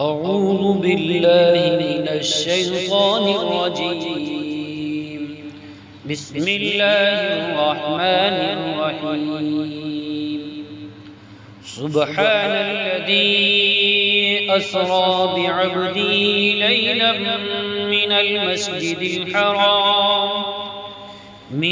أعوذ بالله من الشيطان الرجيم. بسم الله الرحمن الرحيم. سبحان الذي أسرى بعبده ليلا من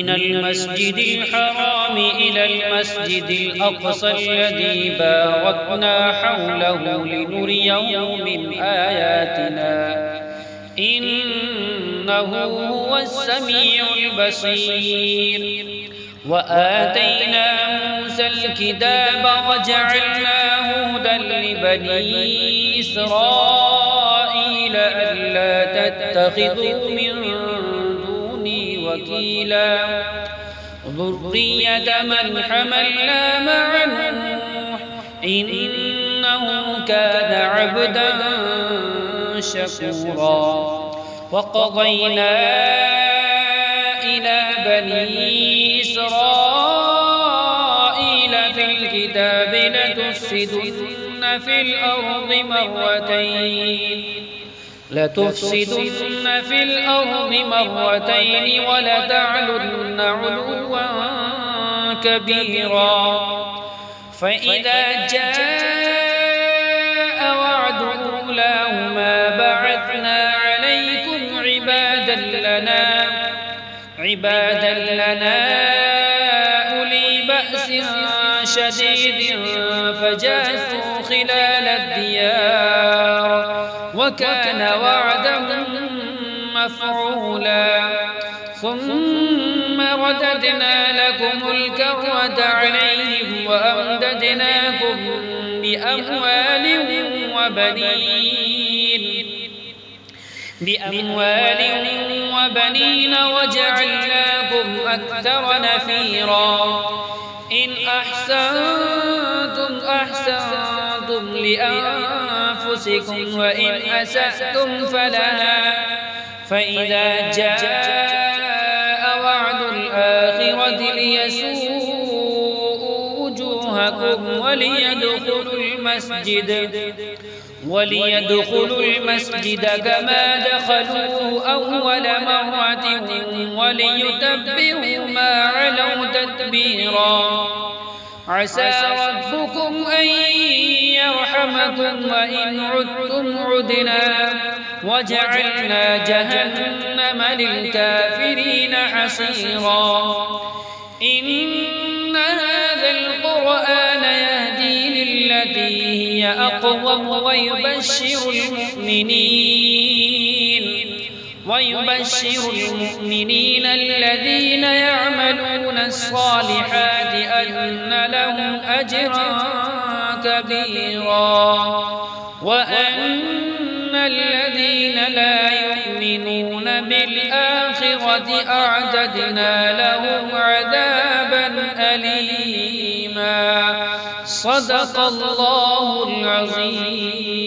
المسجد الحرام إلى المسجد الأقصى الذي باركنا حوله لنريه من آياتنا إنه هو السميع البصير. وآتينا موسى الكتاب وجعلناه هدى لبني إسرائيل ألا تتخذوا من وكيلا ذرية من حملنا مع نوح إنه كان عبدا شكورا. وقضينا إلى بني إسرائيل في الكتاب لتفسدن في الأرض مرتين ولتعلن علوا كبيرا. فإذا جاء وعد أولاهما بعثنا عليكم عبادا لنا أولي بأس شديد فجاسوا خلال الديار وكان وعدا مفعولا. ثم رددنا لكم الكرة عليهم وأمددناكم بأموال وبنين وجعلناكم أكثر نفيرا. إن أحسنتم أحسنتم لأنفسكم وإن أسأتم فلها. فإذا جاء وعد الآخرة ليسوءوا وجوهكم وليدخلوا المسجد كما دخلوه أول مرة وليتبروا ما علوا تتبيرا. عسى ربكم أن يرحمكم وإن عدتم عدنا وجعلنا جهنم للكافرين حصيرا. إن هذا القرآن يهدي للتي هي أقوم ويبشر المؤمنين الذين يعملون الصالحات أن لهم أجرا كبيرا وأن الذين لا يؤمنون بالآخرة أعتدنا لهم عذابا أليما. صدق الله العظيم.